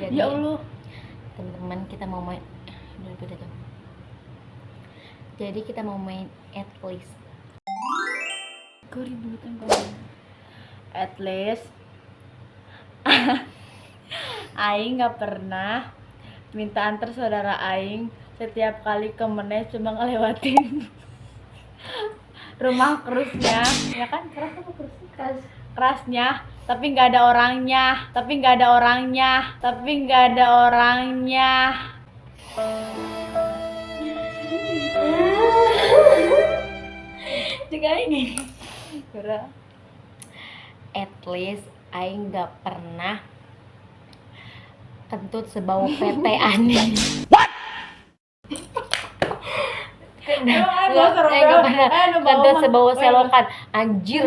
Jadi, Ya Allah. teman-teman, kita mau main Jadi kita mau main at least. Keributan banget. At least Aing nggak pernah minta antar saudara Aing setiap kali ke Menes cuma ngelewatin rumah kerasnya, ya kan? Keras apa kerasnya? Kerasnya, tapi nggak ada orangnya, Juga ini. At least Aing nggak pernah kentut sebau PT aneh. Nggak pernah kentut sebau selokan, anjir.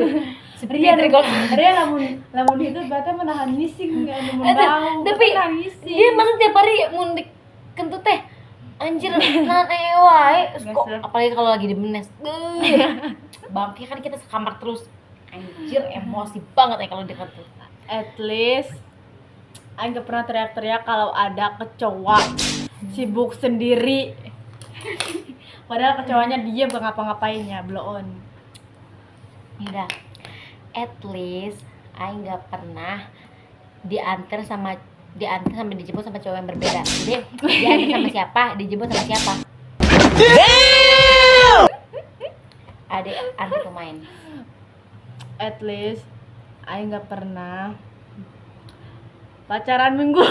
Seperti lamun itu berarti menahan ngising nggak mau. Tapi dia emang tiap hari mundik kentut teh, anjir. Nahan wae. Apalagi kalau lagi di Menes. Bangke kan kita sekamar terus. Anjir, emosi banget ya kalau dia kentut. At least Aing gak pernah teriak-teriak kalau ada kecoa sibuk sendiri. Padahal kecoanya dia ngapa-ngapainnya, blow on. Udah. At least Aing gak pernah diantar sama dijemput sama cowok yang berbeda. Jadi diantar sama siapa, dijemput sama siapa. Adek antar pemain. At least Aing gak pernah pacaran mingguan.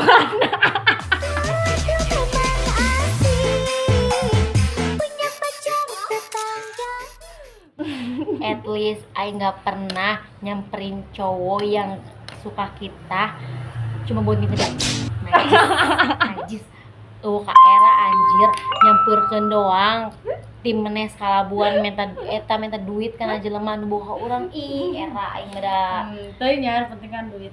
At least Aing gak pernah nyamperin cowok yang suka kita cuma buat minta duit. Najis. Kak Era anjir nyamperkeun doang. Tim Menes Kalabuan minta duit kan aja lemah nu boga urang. Ih, Era aing mah Teuing nya penting kan duit.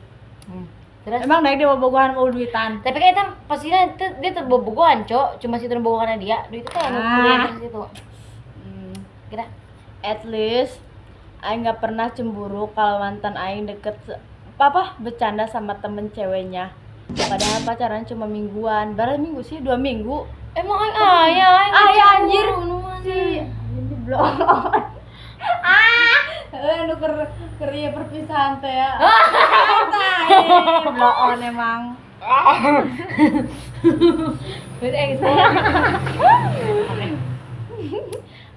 Terus Emang naik dia bobogohan mau duitan. tapi kan itu pastinya dia tuh bobogohan, Cok. Cuma situ bobogohan dia. Duit itu kan kuliah di situ. Kira At least Aing gak pernah cemburu kalau mantan Aing deket bercanda sama temen ceweknya. Padahal pacaran cuma mingguan. Baru minggu sih, 2 minggu. emang aing Anjir. Si ini blon. Nu keur ieu perpisahan teh ya. Blon emang.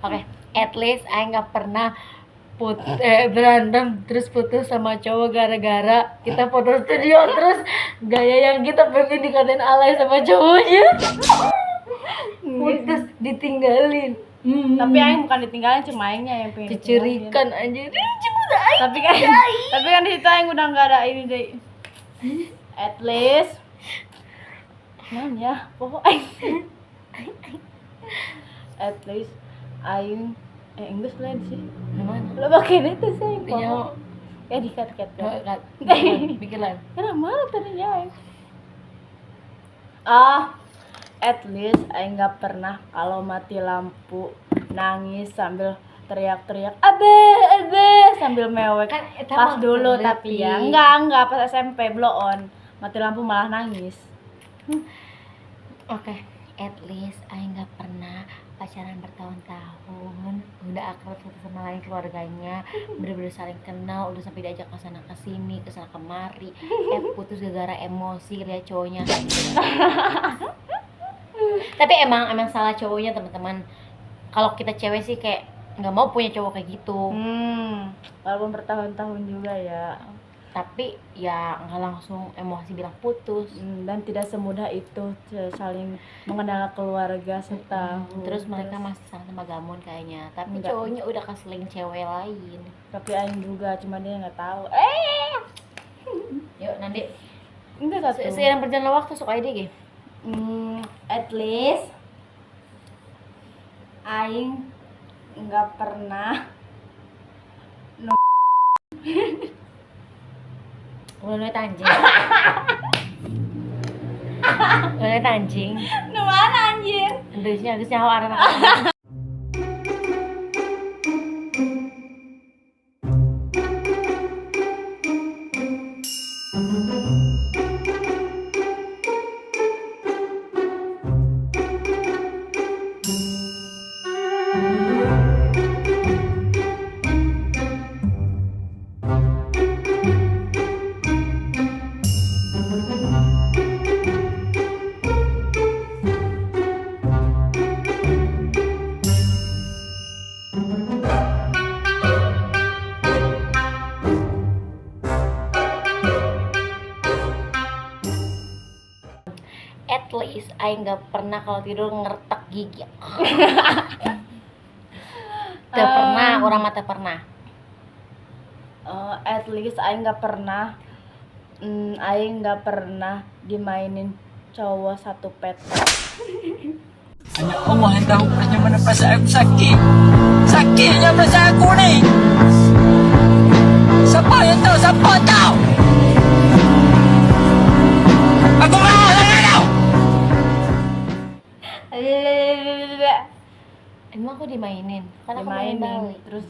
Oke, at least Aing gak pernah berantem terus putus sama cowok gara-gara kita foto studio terus gaya yang kita pengen dikatain alay sama cowoknya. Putus ditinggalin. Tapi Aing bukan ditinggalin, cuma Aingnya yang pengen Dicurikan anjir. Aing. Tapi kan di situ Aing udah nggak ada ini deh. At least ya pokok Aing. At least Aing English lain sih. Gimana? Lo pakai itu sih Aing Iya. pokok. Ya dikat. Bikin lain. Kenapa mana tadinya Aing? At least Aing nggak pernah kalau mati lampu nangis sambil teriak-teriak abe sambil mewek Kan, pas dulu berarti. tapi ya enggak pas SMP blow on mati lampu malah nangis. Oke, at least Aing gak pernah pacaran bertahun-tahun, udah akrab satu sama lain keluarganya, bener-bener saling kenal, udah sampai diajak ke sana ke sini, ke sana kemari, putus gara-gara emosi lihat cowoknya. Tapi emang salah cowoknya teman-teman. Kalau kita cewek sih kayak nggak mau punya cowok kayak gitu. Walaupun bertahun-tahun juga ya. Tapi ya nggak langsung emosi bilang putus. Dan tidak semudah itu saling mengenal keluarga setahun. Terus mereka masih sama-sama gamon kayaknya. Tapi Enggak. cowoknya udah keseling cewek lain. Tapi Aing juga, cuma dia nggak tahu. Yuk nanti Enggak satu. seiring berjalannya waktu suka ide gitu. At least Aing nggak pernah Udah anjing. Udah anjing. mana anjir. Endusnya geus nyaho anak-anak. at least aing nggak pernah kalau tidur ngertek gigi. Teu pernah, orang mata pernah. At least aing nggak pernah dimainin cowok satu PT. Hanya Allah yang tahu bagaimana perasaan aku sakit. Sakitnya perasaan aku ni. Siapa yang tahu? Siapa tahu? Aku marah dengan kau. Emang aku dimainin, kan aku main Dimainin balik. terus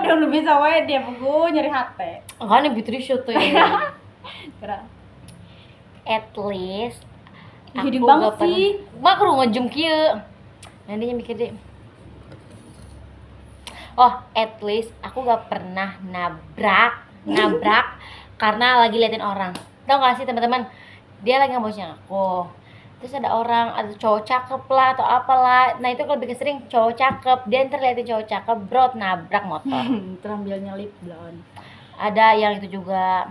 dia udah bisa wae dia aku nyari hati. Kan lebih terus tuh ya. Kira At least Gede aku banget gak pernah. sih. Mak aku ngejum kieu. Nantinya mikir deh. Oh, at least aku gak pernah nabrak karena lagi liatin orang. Tahu gak sih teman-teman? Dia lagi ngabosnya aku. Terus ada orang, ada cowok cakep lah atau apalah. Nah itu kalau lebih sering cowok cakep, dia ntar liatin cowok cakep, brot nabrak motor. terambil nyelip blon. Ada yang itu juga.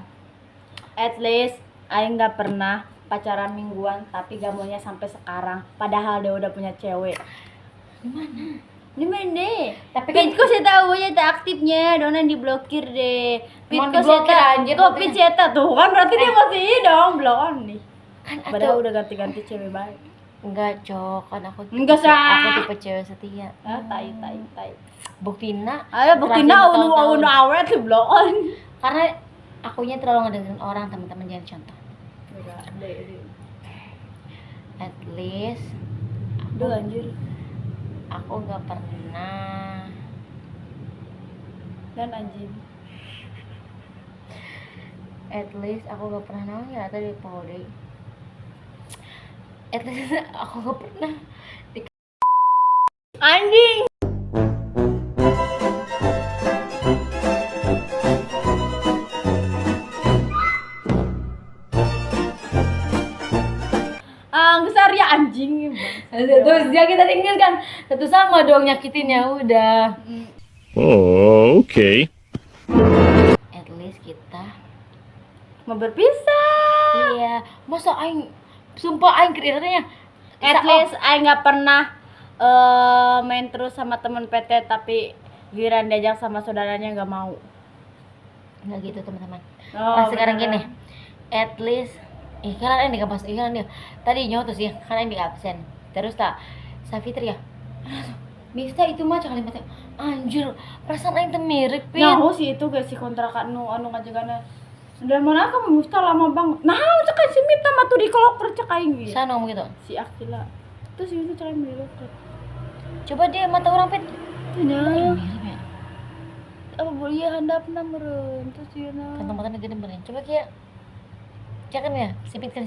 At least aing nggak pernah pacaran mingguan tapi gak maunya sampai sekarang padahal dia udah punya cewek. Gimana? Tapi kan Pitku saya tahu ya tak aktifnya, dona diblokir deh. Emang Pitku diblokir, saya anjir, kok berarti Pitku tuh kan berarti dia masih dong blon nih. kan Padahal ada udah ganti-ganti cewek baik. enggak cok, kan aku Enggak, Sah. aku tipe cewek setia. Tai. Buktina Ayo buktinya berhasil unu bertahun-tahun. awet tuh blon. Karena akunya terlalu ngedengerin orang, teman-teman jangan contoh. At least Duh anjir. aku nggak pernah Dan anjing. at least aku nggak pernah nanya tadi Pauli. At least aku nggak pernah Anjing. Besar ya anjing. terus dia kita tinggal kan satu sama dong nyakitinnya udah. Oh, okay. At least kita Mau berpisah. iya masa aing sumpah aing kira-kiranya At least aing nggak pernah main terus sama temen PT tapi giliran diajak sama saudaranya nggak mau. nggak gitu teman-teman. Oh, Nah sekarang beneran. gini, at least iklan ini di kampus iklan dia tadi nyotos sih karena ini di absen terus tak Safitri ya bisa itu mah kalimatnya anjir perasaan aing teh mirip pin. Nah, sih itu guys si kontrakan anu ngajagana. Dan mana kamu Miftah lama banget. Nah, cek si Miftah mah tuh di keloker cek aing ge. Sana ngomong gitu Si Akila. Terus itu cek aing di keloker. coba dia mata orang pin Nya. mirip ya Apa boleh handapna meureun terus ieu na. kantong matanya gede bener coba kia kan ya sipitkan